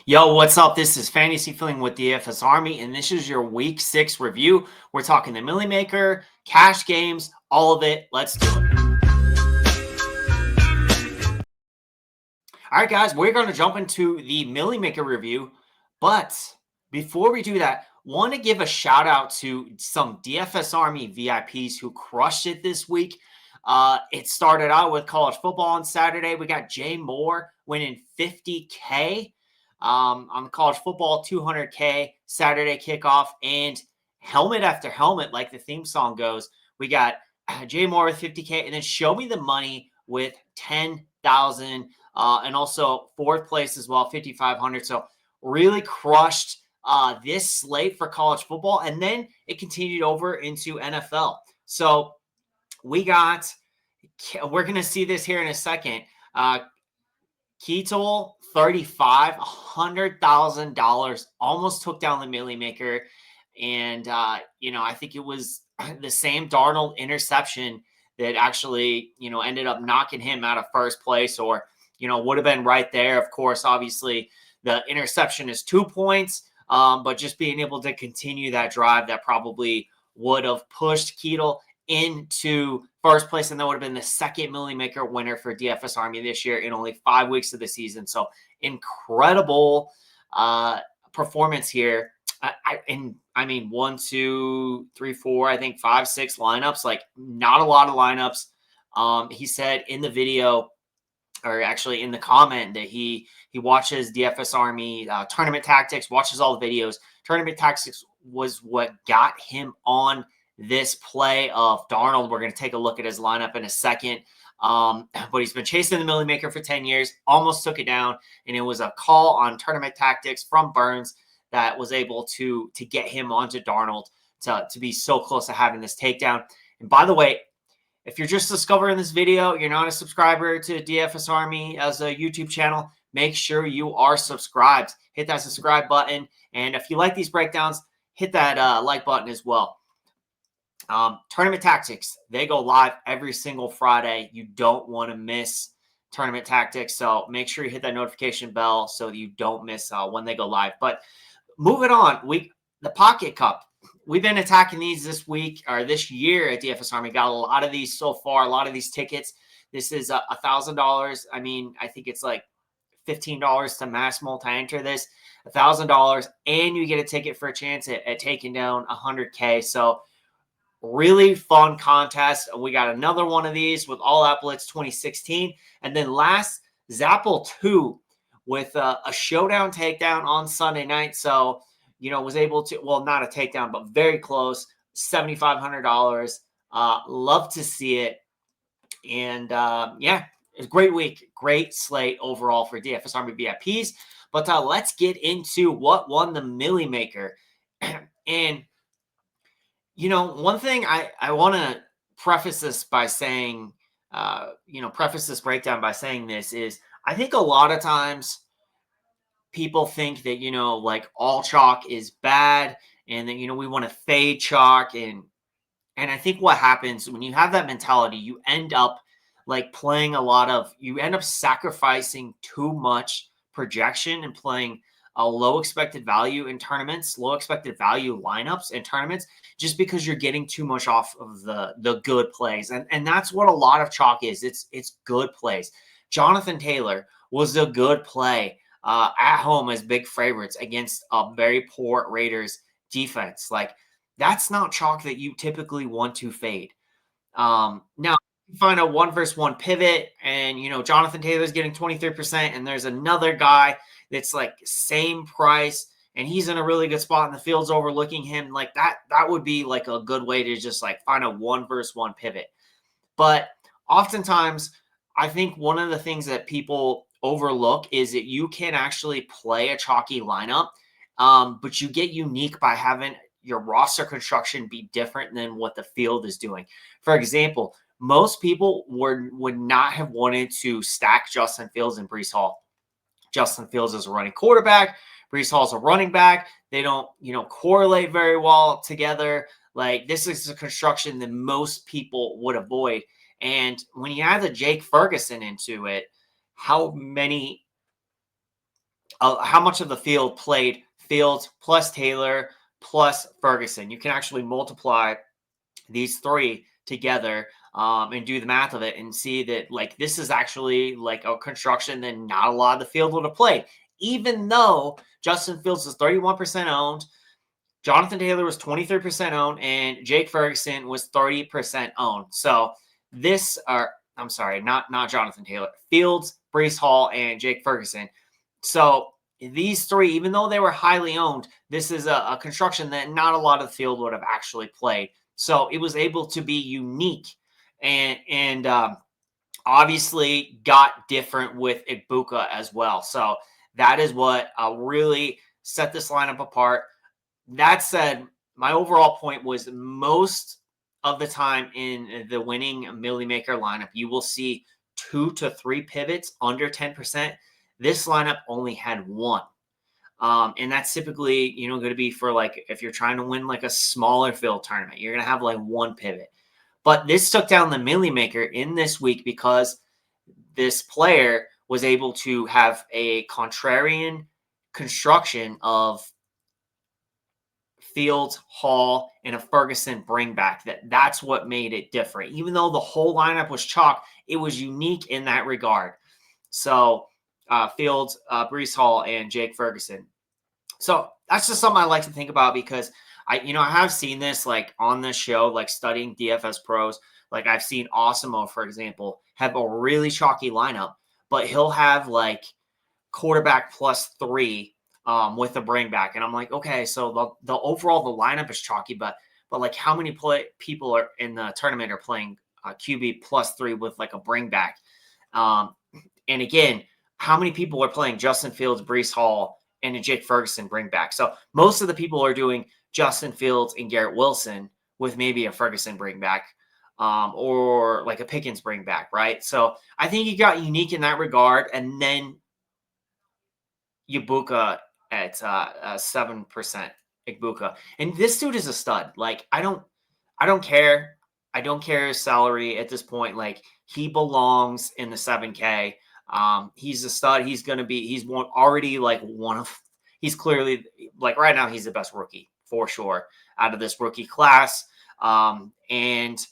Yo, what's up? This is Fantasy Feeling with DFS Army, and this is your Week 6 review. We're talking the Millie Maker, cash games, all of it. Let's do it. All right, guys, we're going to jump into the Millie Maker review. But before we do that, want to give a shout out to some DFS Army VIPs who crushed it this week. It started out with college football on Saturday. We got Jay Moore winning $50K on the college football, $200K Saturday kickoff, and helmet after helmet, like the theme song goes. We got Jay Moore with $50K, and then Show Me the Money with $10,000, and also fourth place as well, $5,500. So really crushed this slate for college football, and then it continued over into NFL. So we're going to see this here in a second. Ketel, 35, $100,000, almost took down the Millie Maker. And, I think it was the Sam Darnold interception that actually, ended up knocking him out of first place, or, would have been right there. Of course, obviously, the interception is 2 points, but just being able to continue that drive, that probably would have pushed Ketel into first place, and that would have been the second Millie Maker winner for DFS Army this year in only 5 weeks of the season. So incredible performance here. I mean, 1, 2, 3, 4, I think 5, 6 lineups, like not a lot of lineups. He said in the video, or actually in the comment, that he watches DFS Army tournament tactics, watches all the videos. Tournament tactics was what got him on this play of Darnold. We're going to take a look at his lineup in a second. But he's been chasing the Millie Maker for 10 years, almost took it down. And it was a call on tournament tactics from Burns that was able to get him onto Darnold to be so close to having this takedown. And by the way, if you're just discovering this video, you're not a subscriber to DFS Army as a YouTube channel, make sure you are subscribed. Hit that subscribe button. And if you like these breakdowns, hit that like button as well. Tournament tactics, they go live every single Friday. You don't want to miss tournament tactics, so make sure you hit that notification bell so that you don't miss when they go live. But moving on, the Pocket Cup, we've been attacking these this week or this year at DFS Army. Got a lot of these so far, a lot of these tickets. This is $1,000. I mean, I think it's like $15 to mass multi-enter this, $1,000, and you get a ticket for a chance at taking down 100K. So really fun contest. We got another one of these with All Out Blitz 2016. And then last, Zapple 2 with a showdown takedown on Sunday night. So, was able to, well, not a takedown, but very close, $7,500. Love to see it. And yeah, it's a great week. Great slate overall for DFS Army VIPs. But let's get into what won the Millie Maker. And one thing I want to preface this by saying, preface this breakdown by saying this is, I think a lot of times people think that, like all chalk is bad, and then, we want to fade chalk. And I think what happens when you have that mentality, you end up like playing you end up sacrificing too much projection and playing a low expected value in tournaments, low expected value lineups in tournaments, just because you're getting too much off of the good plays. And that's what a lot of chalk is. It's good plays. Jonathan Taylor was a good play at home as big favorites against a very poor Raiders defense. Like, that's not chalk that you typically want to fade. Now, you find a 1-versus-1 pivot, and, Jonathan Taylor's getting 23%, and there's another guy that's like same price, and he's in a really good spot, and the field's overlooking him. Like that would be like a good way to just like find a 1-versus-1 pivot. But oftentimes, I think one of the things that people overlook is that you can actually play a chalky lineup, but you get unique by having your roster construction be different than what the field is doing. For example, most people would not have wanted to stack Justin Fields and Breece Hall. Justin Fields is a running quarterback. Breece Hall's a running back. They don't, correlate very well together. Like, this is a construction that most people would avoid. And when you add the Jake Ferguson into it, how many how much of the field played Fields plus Taylor plus Ferguson. You can actually multiply these three together and do the math of it and see that like this is actually like a construction that not a lot of the field would have played. Even though Justin Fields is 31% owned, Jonathan Taylor was 23% owned, and Jake Ferguson was 30% owned. So this are I'm sorry, not Jonathan Taylor, Fields, Breece Hall, and Jake Ferguson. So these three, even though they were highly owned, this is a construction that not a lot of the field would have actually played. So it was able to be unique and obviously got different with Ibuka as well. So that is what really set this lineup apart. That said, my overall point was most of the time in the winning Millie Maker lineup, you will see 2 to 3 pivots under 10%. This lineup only had one. And that's typically, going to be for like, if you're trying to win like a smaller field tournament, you're going to have like one pivot. But this took down the Millie Maker in this week because this player was able to have a contrarian construction of Fields, Hall, and a Ferguson bring back. That's what made it different. Even though the whole lineup was chalk, it was unique in that regard. So Fields, Breece Hall, and Jake Ferguson. So that's just something I like to think about because I have seen this like on this show, like studying DFS pros. Like I've seen Osimo, for example, have a really chalky lineup, but he'll have like quarterback +3 with a bring back. And I'm like, okay, so the overall, the lineup is chalky, but like how many people are in the tournament are playing QB +3 with like a bring back? And again, how many people are playing Justin Fields, Breece Hall, and a Jake Ferguson bring back? So most of the people are doing Justin Fields and Garrett Wilson with maybe a Ferguson bring back or like a Pickens bring back, right? So I think you got unique in that regard. And then Ibuka at 7%. Ibuka. And this dude is a stud. Like, I don't care. I don't care his salary at this point. Like, he belongs in the 7K. He's a stud. He's clearly, like, right now, he's the best rookie for sure out of this rookie class. And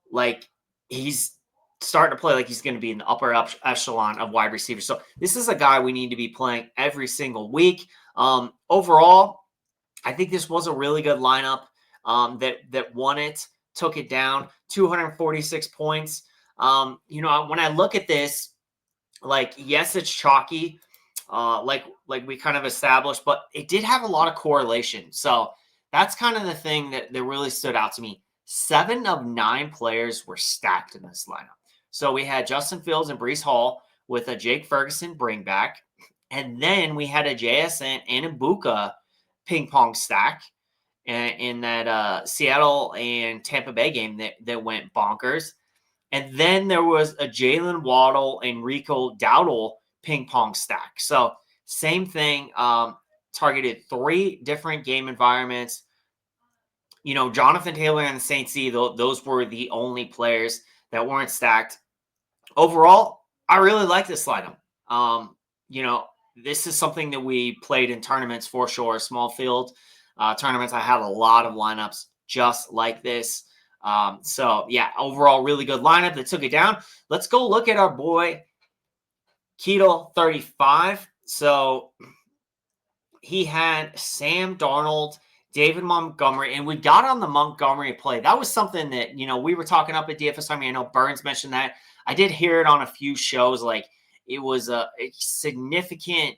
like, he's starting to play like he's going to be in the upper echelon of wide receivers. So this is a guy we need to be playing every single week. Overall, I think this was a really good lineup that won it, took it down, 246 points. When I look at this, like, yes, it's chalky, like we kind of established, but it did have a lot of correlation. So that's kind of the thing that really stood out to me. 7 of 9 players were stacked in this lineup. So we had Justin Fields and Breece Hall with a Jake Ferguson bring back. And then we had a JSN and Ibuka ping pong stack in that Seattle and Tampa Bay game that went bonkers. And then there was a Jalen Waddle and Rico Dowdle ping pong stack. So same thing, targeted 3 different game environments. Jonathan Taylor and the Saints, those were the only players that weren't stacked. Overall, I really like this lineup. This is something that we played in tournaments for sure, small field tournaments. I had a lot of lineups just like this. So, yeah, overall, really good lineup that took it down. Let's go look at our boy, Keto 35. So, he had Sam Darnold, David Montgomery, and we got on the Montgomery play. That was something that, we were talking up at DFS Army. I know Burns mentioned that. I did hear it on a few shows. Like, it was a significant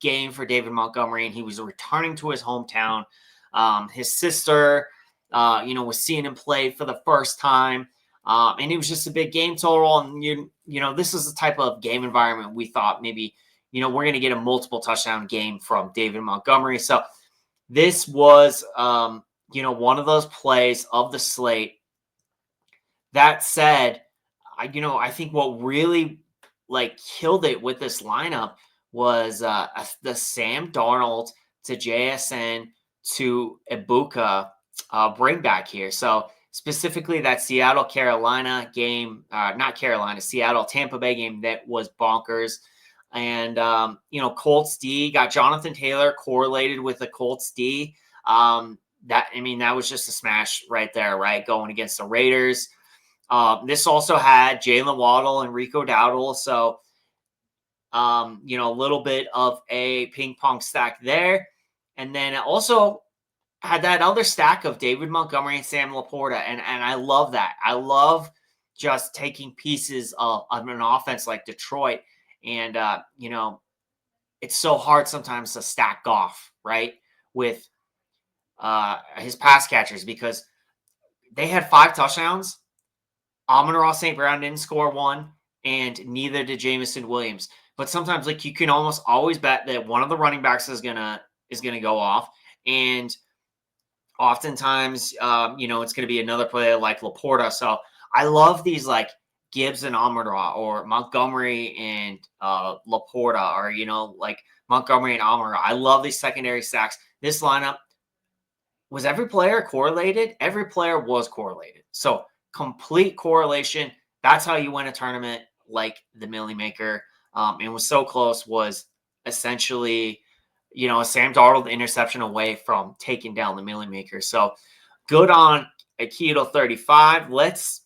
game for David Montgomery, and he was returning to his hometown. His sister, was seeing him play for the first time. And it was just a big game total. And, this is the type of game environment we thought maybe, we're going to get a multiple touchdown game from David Montgomery. So this was, one of those plays of the slate. That said, I think what really killed it with this lineup was the Sam Darnold to JSN to Ibuka bring back here. So specifically that Seattle Tampa Bay game that was bonkers. And, Colts D got Jonathan Taylor correlated with the Colts D. That was just a smash right there, right? Going against the Raiders. This also had Jalen Waddle and Rico Dowdle. So, a little bit of a ping pong stack there. And then it also had that other stack of David Montgomery and Sam Laporta. And I love that. I love just taking pieces of an offense like Detroit. And, it's so hard sometimes to stack Goff, right? With his pass catchers, because they had 5 touchdowns. Amon-Ra St. Brown didn't score one, and neither did Jamison Williams. But sometimes, like, you can almost always bet that one of the running backs is gonna go off, and oftentimes, it's gonna be another player like Laporta. So I love these, like, Gibbs and Amon-Ra, or Montgomery and Laporta, or like Montgomery and Amon-Ra. I love these secondary stacks. This lineup, was every player correlated? Every player was correlated. So complete correlation. That's how you win a tournament like the Millie Maker. And was so close, was essentially, a Sam Darnold interception away from taking down the Millie Maker. So good on Aikido 35. Let's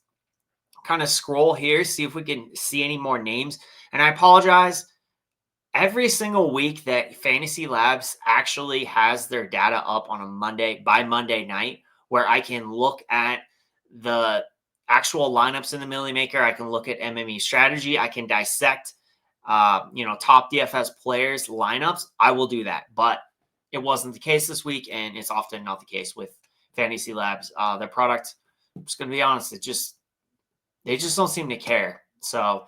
kind of scroll here, see if we can see any more names. And I apologize. Every single week that Fantasy Labs actually has their data up on a Monday night, where I can look at the actual lineups in the Millie Maker. I can look at MME strategy. I can dissect, top DFS players lineups. I will do that, but it wasn't the case this week, and it's often not the case with Fantasy Labs. Their product, I'm just going to be honest, they just don't seem to care. So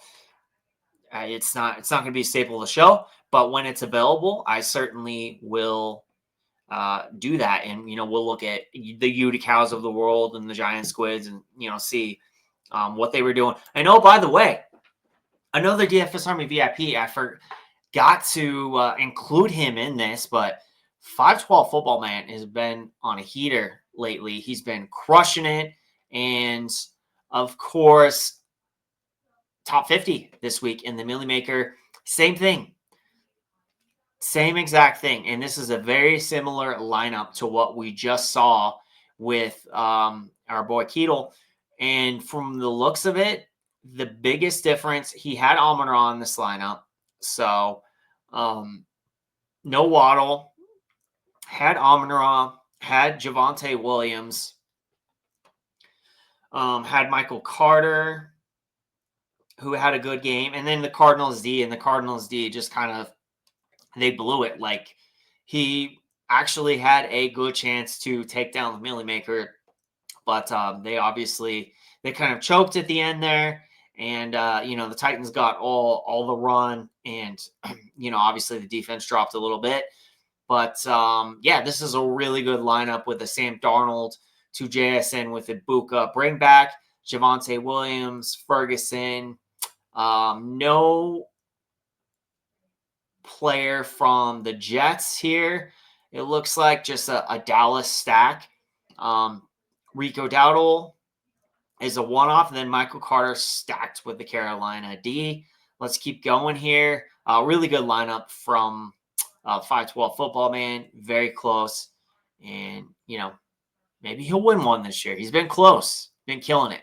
it's not going to be a staple of the show, but when it's available, I certainly will do that. And, we'll look at the Uticows of the world and the giant squids and, see what they were doing. And, oh, by the way, another DFS Army VIP, I forgot to include him in this, but 512 Football Man has been on a heater lately. He's been crushing it. And, of course, top 50 this week in the Millie Maker. Same thing. Same exact thing. And this is a very similar lineup to what we just saw with our boy Keatle. And from the looks of it, the biggest difference, he had Amon-Ra in this lineup. So no Waddle, had Amon-Ra, had Javonte Williams, had Michael Carter, who had a good game, and then the Cardinals D just kind of, they blew it. Like, he actually had a good chance to take down the Millie Maker, but they kind of choked at the end there, and the Titans got all the run, and obviously the defense dropped a little bit, but this is a really good lineup with a Sam Darnold to JSN with Ibuka, bring back Javonte Williams, Ferguson. No player from the Jets here. It looks like just a Dallas stack. Rico Dowdle is a one-off, and then Michael Carter stacked with the Carolina D. Let's keep going here. Really good lineup from 512 Football Man. Very close. And, maybe he'll win one this year. He's been close. Been killing it.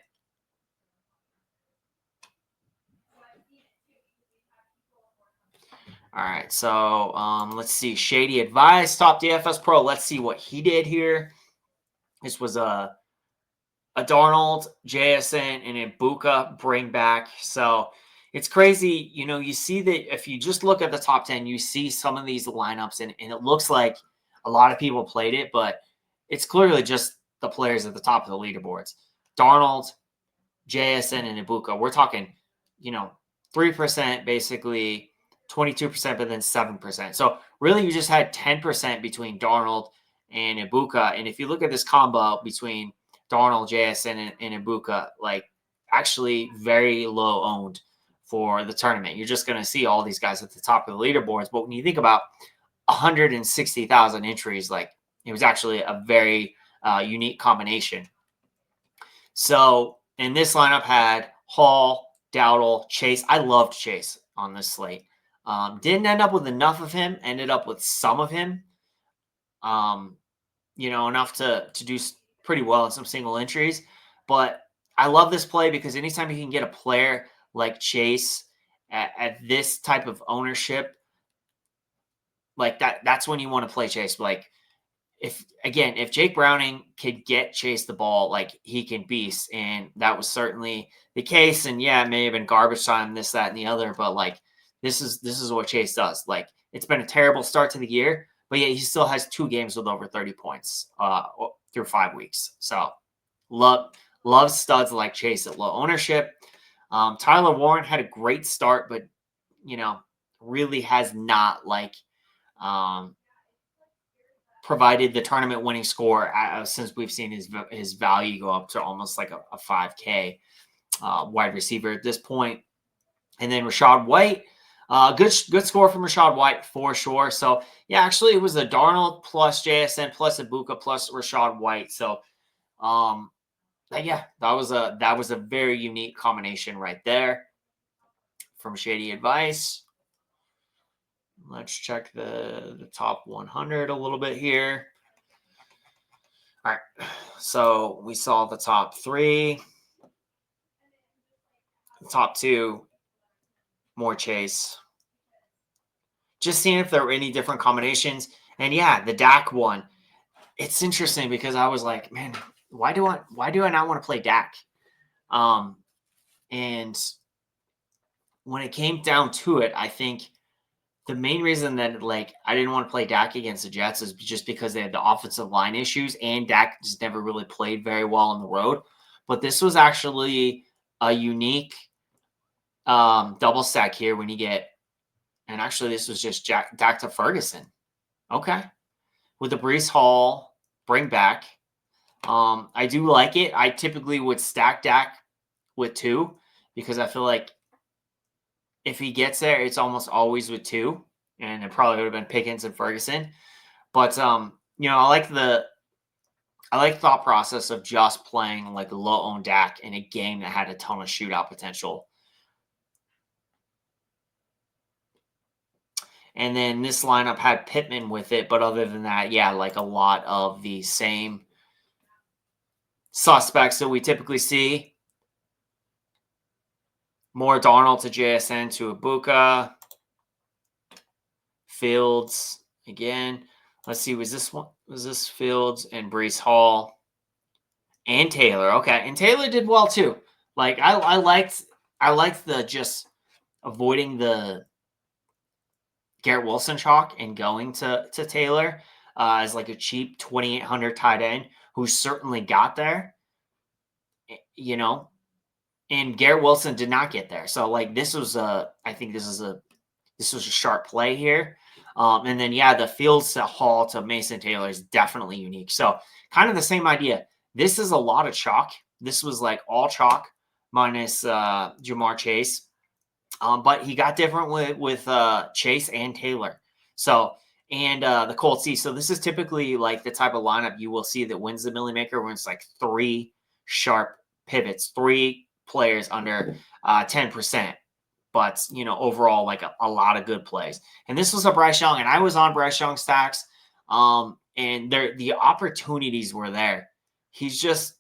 All right, so let's see. Shady Advice, Top DFS Pro. Let's see what he did here. This was a Darnold, JSN, and Ibuka bring back. So it's crazy. You see that if you just look at the top 10, you see some of these lineups, and it looks like a lot of people played it, but it's clearly just the players at the top of the leaderboards. Darnold, JSN, and Ibuka. We're talking, 3% basically, 22%, but then 7%. So really you just had 10% between Darnold and Ibuka. And if you look at this combo between Darnold, JSN, and Ibuka, like, actually very low owned for the tournament. You're just going to see all these guys at the top of the leaderboards. But when you think about 160,000 entries, like, it was actually a very unique combination. So, and this lineup had Hall, Dowdle, Chase. I loved Chase on this slate. Didn't end up with enough of him, ended up with some of him. Enough to do pretty well in some single entries. But I love this play because anytime you can get a player like Chase at this type of ownership, like that's when you want to play Chase. Like if Jake Browning could get Chase the ball, like he can beast, and that was certainly the case. And yeah, it may have been garbage time, this, that, and the other, but like this is what Chase does. Like it's been a terrible start to the year, but yeah, he still has 2 games with over 30 points through 5 weeks. So love studs like Chase at low ownership. Tyler Warren had a great start, but really has not provided the tournament winning score since we've seen his value go up to almost like a 5K wide receiver at this point. And then Rachaad White, good score from Rachaad White for sure. So yeah, actually it was a Darnold plus JSN plus Ibuka plus Rachaad White. So yeah, that was a very unique combination right there from Shady Advice. Let's check the top 100 a little bit here. All right, so we saw the top 3, the top 2, more Chase. Just seeing if there were any different combinations. And yeah, the Dak one. It's interesting because I was like, man, why do I not want to play Dak? And when it came down to it, I think the main reason that I didn't want to play Dak against the Jets is just because they had the offensive line issues, and Dak just never really played very well on the road. But this was actually a unique double stack here when you get, and actually this was just Dak to Ferguson. Okay. With the Breece Hall bring back. I do like it. I typically would stack Dak with 2 because I feel like if he gets there, it's almost always with 2, and it probably would have been Pickens and Ferguson. But I like the thought process of just playing like low owned Dak in a game that had a ton of shootout potential. And then this lineup had Pittman with it, but other than that, yeah, like a lot of the same suspects that we typically see. More Darnold to JSN to Ibuka. Fields again. Let's see, was this Fields and Breece Hall and Taylor? Okay, and Taylor did well too. Like I liked the just avoiding the Garrett Wilson chalk and going to Taylor as like a cheap 2,800 tight end who certainly got there. And Garrett Wilson did not get there. So like this was a sharp play here. And then yeah, the Fields to Hall to Mason Taylor is definitely unique. So kind of the same idea. This is a lot of chalk. This was like all chalk minus Jamar Chase. But he got different with Chase and Taylor. So and the Colts see. So this is typically like the type of lineup you will see that wins the Millie Maker when it's like 3 sharp pivots, 3 players under 10%. But, overall, like a lot of good plays. And this was a Bryce Young, and I was on Bryce Young stacks. And the opportunities were there. He's just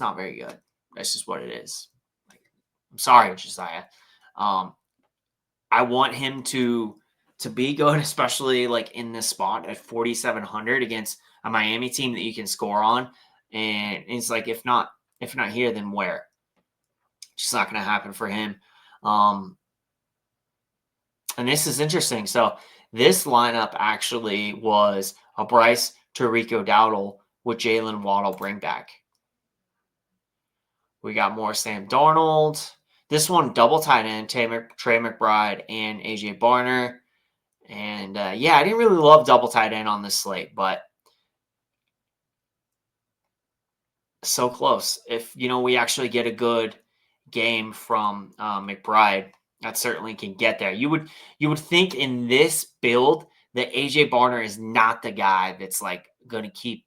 not very good. That's just what it is. Like, I'm sorry, Josiah. I want him to be good, especially like in this spot at 4,700 against a Miami team that you can score on. And it's like, if not here, then where? It's just not going to happen for him. And this is interesting. So this lineup actually was a Bryce to Rico Dowdle with Jalen Waddle bring back. We got more Sam Darnold. This one double tight end, Trey McBride and AJ Barner. And yeah, I didn't really love double tight end on this slate, but so close. If we actually get a good game from McBride, that certainly can get there. You would think in this build that AJ Barner is not the guy that's like going to keep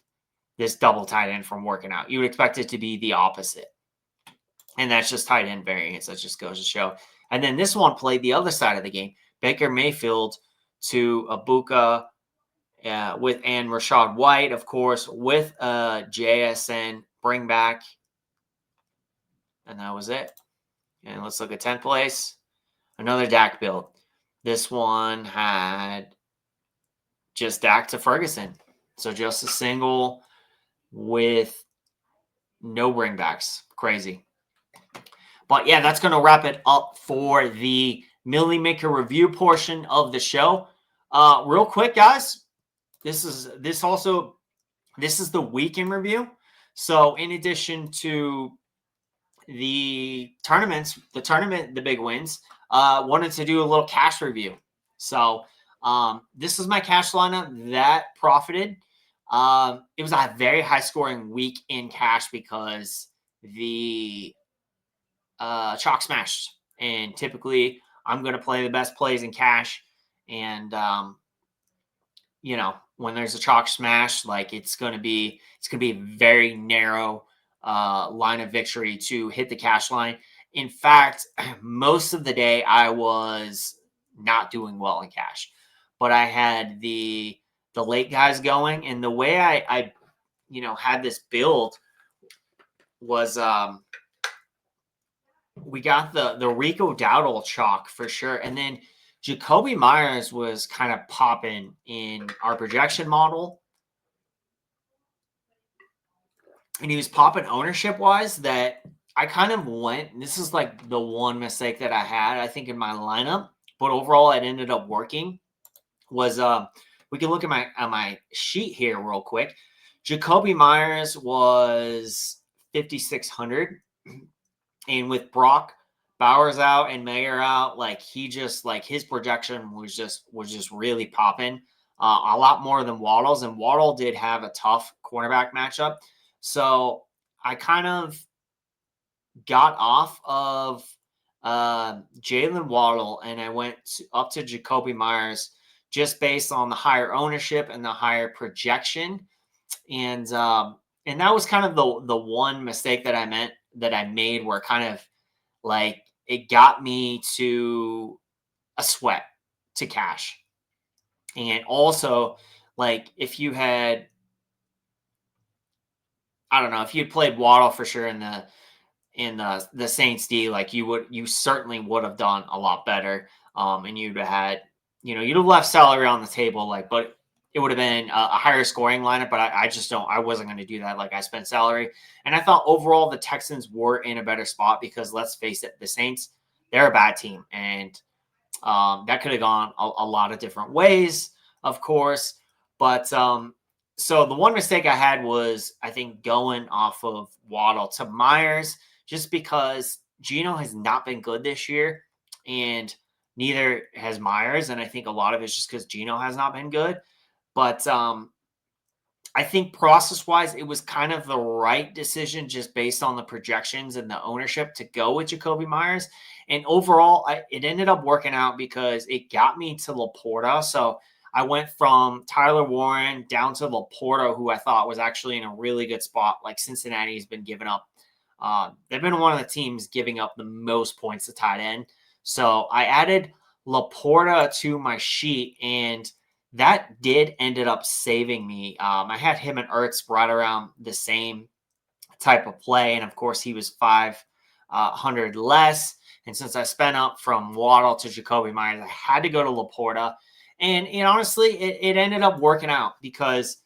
this double tight end from working out. You would expect it to be the opposite. And that's just tight end variance. That just goes to show. And then this one played the other side of the game. Baker Mayfield to Ibuka and Rashad White, of course, with a JSN bring back. And that was it. And let's look at 10th place. Another Dak build. This one had just Dak to Ferguson. So just a single with no bringbacks. Crazy. But yeah, that's going to wrap it up for the Millie Maker review portion of the show. Real quick, guys, this is the weekend review. So in addition to the the big wins, wanted to do a little cash review. So this is my cash lineup that profited. It was a very high scoring week in cash because the chalk smashed. And typically I'm going to play the best plays in cash. And, when there's a chalk smash, like it's going to be a very narrow line of victory to hit the cash line. In fact, most of the day I was not doing well in cash, but I had the late guys going. And the way I had this build was, we got the Rico Dowdle chalk for sure. And then Jacoby Myers was kind of popping in our projection model. And he was popping ownership wise that I kind of went. And this is like the one mistake that I had, I think, in my lineup. But overall, it ended up working. Was we can look at my sheet here real quick. Jacoby Myers was 5,600. And with Brock Bowers out and Mayer out, like he just like his projection was just really popping, a lot more than Waddle's. And Waddle did have a tough cornerback matchup, so I kind of got off of Jalen Waddle and I went up to Jacoby Myers just based on the higher ownership and the higher projection, and that was kind of the one mistake that I made where kind of like it got me to a sweat to cash. And also, like if you had, I don't know, if you'd played Waddle for sure in the Saints D, like you certainly would have done a lot better. And you'd have had, you'd have left salary on the table, like, but it would have been a higher scoring lineup. But I wasn't going to do that. Like I spent salary, and I thought overall the Texans were in a better spot because let's face it, the Saints, they're a bad team, and that could have gone a lot of different ways, of course. But so the one mistake I had was, I think, going off of Waddle to Myers, just because Geno has not been good this year, and neither has Myers. And I think a lot of it's just because Geno has not been good. But I think process-wise, it was kind of the right decision just based on the projections and the ownership to go with Jacoby Myers. And overall, it ended up working out because it got me to Laporta. So I went from Tyler Warren down to Laporta, who I thought was actually in a really good spot. Like Cincinnati has been giving up. They've been one of the teams giving up the most points to tight end. So I added Laporta to my sheet, and that ended up saving me. I had him and Ertz right around the same type of play. And of course, he was 500 less. And since I spent up from Waddle to Jacoby Myers, I had to go to Laporta. And honestly, it ended up working out because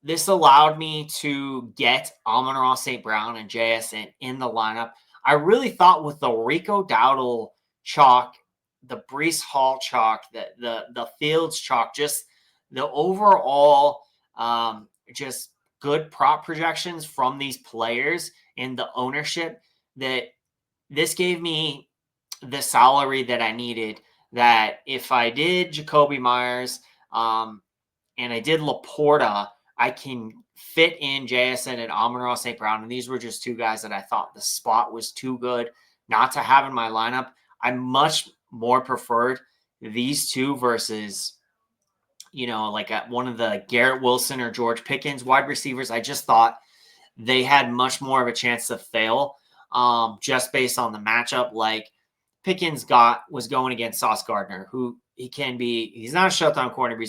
this allowed me to get Amon-Ra St. Brown and JSN in the lineup. I really thought with the Rico Dowdle chalk, the Breece Hall chalk, the Fields chalk, just the overall just good prop projections from these players and the ownership, that this gave me the salary that I needed, that if I did Jacoby Myers and I did Laporta, I can fit in JSN and Amon-Ra St. Brown. And these were just two guys that I thought the spot was too good not to have in my lineup. I much more preferred these two versus, like one of the Garrett Wilson or George Pickens wide receivers. I just thought they had much more of a chance to fail just based on the matchup. Like Pickens was going against Sauce Gardner, who he's not a shutdown corner, but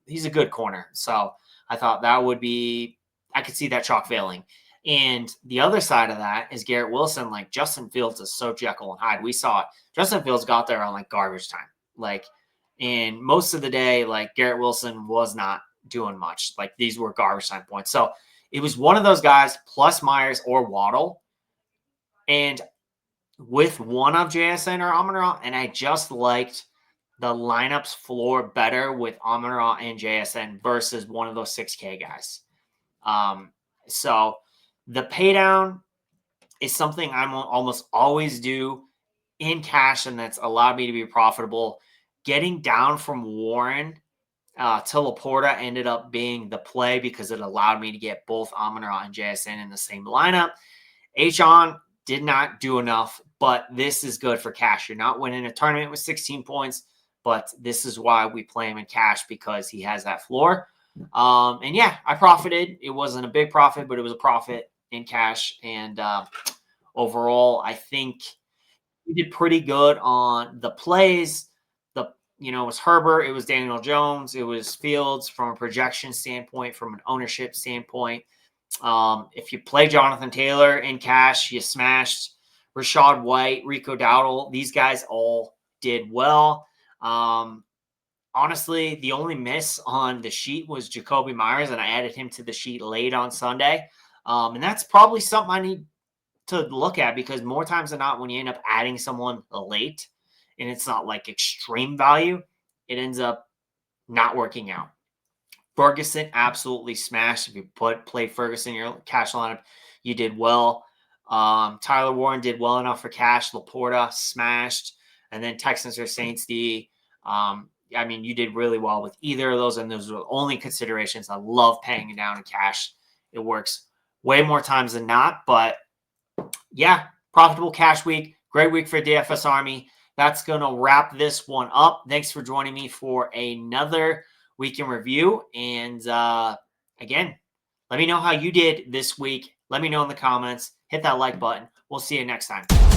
he's a good corner. So I thought I could see that chalk failing. And the other side of that is Garrett Wilson. Like, Justin Fields is so Jekyll and Hyde. We saw it. Justin Fields got there on like garbage time. Like, and most of the day, like, Garrett Wilson was not doing much. Like, these were garbage time points. So it was one of those guys plus Myers or Waddle. And with one of JSN or Amon-Ra, and I just liked the lineup's floor better with Amon-Ra and JSN versus one of those 6K guys. So the pay down is something I'm almost always do in cash, and that's allowed me to be profitable. Getting down from Warren to Laporta ended up being the play because it allowed me to get both Amon-Ra and JSN in the same lineup. H-On did not do enough, but this is good for cash. You're not winning a tournament with 16 points, but this is why we play him in cash, because he has that floor. And yeah, I profited. It wasn't a big profit, but it was a profit in cash. And overall, I think we did pretty good on the plays. It was Herbert, it was Daniel Jones, it was Fields from a projection standpoint, from an ownership standpoint. If you play Jonathan Taylor in cash, you smashed Rachaad White, Rico Dowdle. These guys all did well. Honestly, the only miss on the sheet was Jacoby Myers, and I added him to the sheet late on Sunday. And that's probably something I need to look at, because more times than not, when you end up adding someone late and it's not like extreme value, it ends up not working out. Ferguson absolutely smashed. If you play Ferguson in your cash lineup, you did well. Tyler Warren did well enough for cash. Laporta smashed. And then Texans or Saints D. You did really well with either of those, and those are the only considerations. I love paying it down in cash. It works way more times than not. But yeah, profitable cash week. Great week for DFS Army. That's going to wrap this one up. Thanks for joining me for another week in review. And again, let me know how you did this week. Let me know in the comments. Hit that like button. We'll see you next time.